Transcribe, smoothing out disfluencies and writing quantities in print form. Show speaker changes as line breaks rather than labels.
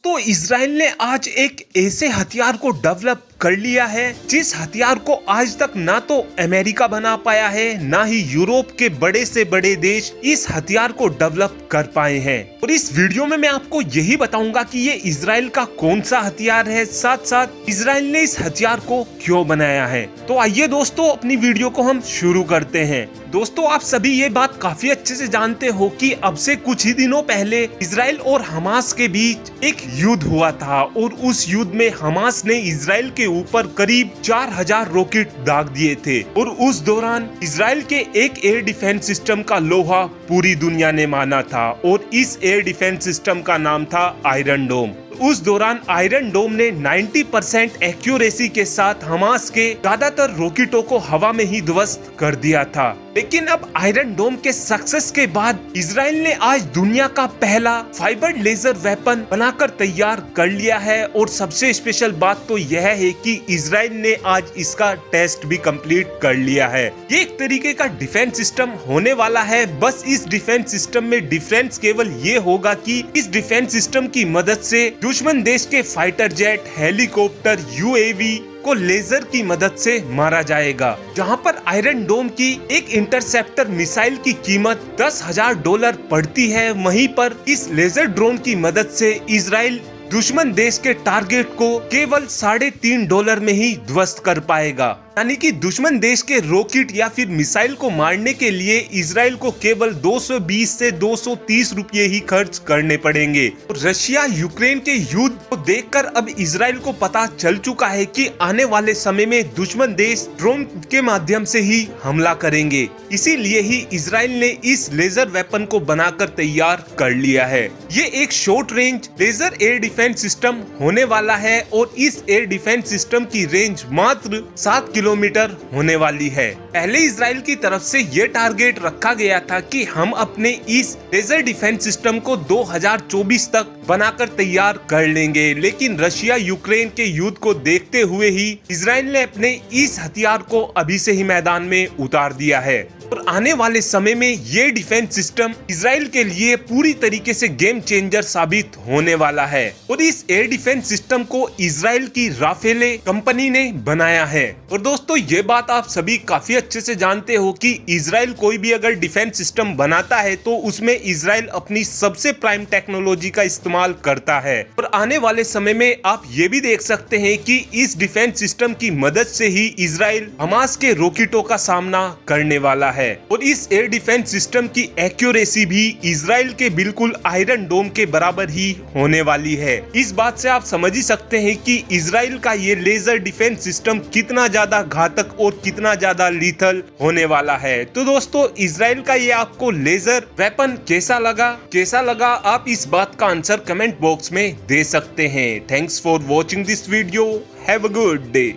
तो इजराइल ने आज एक ऐसे हथियार को डेवलप कर लिया है जिस हथियार को आज तक ना तो अमेरिका बना पाया है, ना ही यूरोप के बड़े से बड़े देश इस हथियार को डेवलप कर पाए हैं। और इस वीडियो में मैं आपको यही बताऊंगा कि ये इजराइल का कौन सा हथियार है, साथ साथ इजराइल ने इस हथियार को क्यों बनाया है। तो आइए दोस्तों अपनी वीडियो को हम शुरू करते हैं। दोस्तों आप सभी ये बात काफी अच्छे से जानते हो कि अब से कुछ ही दिनों पहले इजराइल और हमास के बीच एक युद्ध हुआ था और उस युद्ध में हमास ने इजराइल के ऊपर करीब 4000 रॉकेट दाग दिए थे और उस दौरान इजराइल के एक एयर डिफेंस सिस्टम का लोहा पूरी दुनिया ने माना था और इस एयर डिफेंस सिस्टम का नाम था आयरन डोम। उस दौरान आयरन डोम ने 90% एक्यूरेसी के साथ हमास के ज्यादातर रॉकेटों को हवा में ही ध्वस्त कर दिया था। लेकिन अब आयरन डोम के सक्सेस के बाद इजराइल ने आज दुनिया का पहला फाइबर लेजर वेपन बनाकर तैयार कर लिया है और सबसे स्पेशल बात तो यह है कि इजराइल ने आज इसका टेस्ट भी कंप्लीट कर लिया है। ये एक तरीके का डिफेंस सिस्टम होने वाला है। बस इस डिफेंस सिस्टम में डिफरेंस केवल ये होगा कि इस डिफेंस सिस्टम की मदद से दुश्मन देश के फाइटर जेट, हेलीकॉप्टर, यूएवी को लेजर की मदद से मारा जाएगा। जहां पर आयरन डोम की एक इंटरसेप्टर मिसाइल की कीमत $10,000 पड़ती है, वहीं पर इस लेजर ड्रोन की मदद से इजराइल दुश्मन देश के टारगेट को केवल $3.5 में ही ध्वस्त कर पाएगा। यानी कि दुश्मन देश के रॉकेट या फिर मिसाइल को मारने के लिए इजराइल को केवल 220 से 230 रुपये ही खर्च करने पड़ेंगे। रशिया यूक्रेन के युद्ध को देखकर अब इजराइल को पता चल चुका है कि आने वाले समय में दुश्मन देश ड्रोन के माध्यम से ही हमला करेंगे। इसीलिए ही इजराइल ने इस लेजर वेपन को बनाकर तैयार कर लिया है। ये एक short range laser air defence system होने वाला है और इस एयर डिफेंस सिस्टम की रेंज मात्र 7 किलोमीटर होने वाली है। पहले इजराइल की तरफ से ये टारगेट रखा गया था कि हम अपने इस लेजर डिफेंस सिस्टम को 2024 तक बनाकर तैयार कर लेंगे, लेकिन रशिया यूक्रेन के युद्ध को देखते हुए ही इजराइल ने अपने इस हथियार को अभी से ही मैदान में उतार दिया है। और आने वाले समय में ये डिफेंस सिस्टम इजराइल के लिए पूरी तरीके से गेम चेंजर साबित होने वाला है। और इस एयर डिफेंस सिस्टम को इजराइल की राफेले कंपनी ने बनाया है। और दोस्तों ये बात आप सभी काफी अच्छे से जानते हो कि इजराइल कोई भी अगर डिफेंस सिस्टम बनाता है तो उसमें इजराइल अपनी सबसे प्राइम टेक्नोलॉजी का इस्तेमाल करता है। और आने वाले समय में आप ये भी देख सकते हैं कि इस डिफेंस सिस्टम की मदद से ही इजराइल हमास के रॉकेटों का सामना करने वाला है। और इस एयर डिफेंस सिस्टम की एक्यूरेसी भी इजराइल के बिल्कुल आयरन डोम के बराबर ही होने वाली है। इस बात से आप समझ ही सकते हैं कि इजराइल का ये लेजर डिफेंस सिस्टम कितना ज्यादा घातक और कितना ज्यादा लीथल होने वाला है। तो दोस्तों इजराइल का ये आपको लेजर वेपन कैसा लगा आप इस बात का आंसर कमेंट बॉक्स में दे सकते हैं। Thanks for watching this video. Have a good day.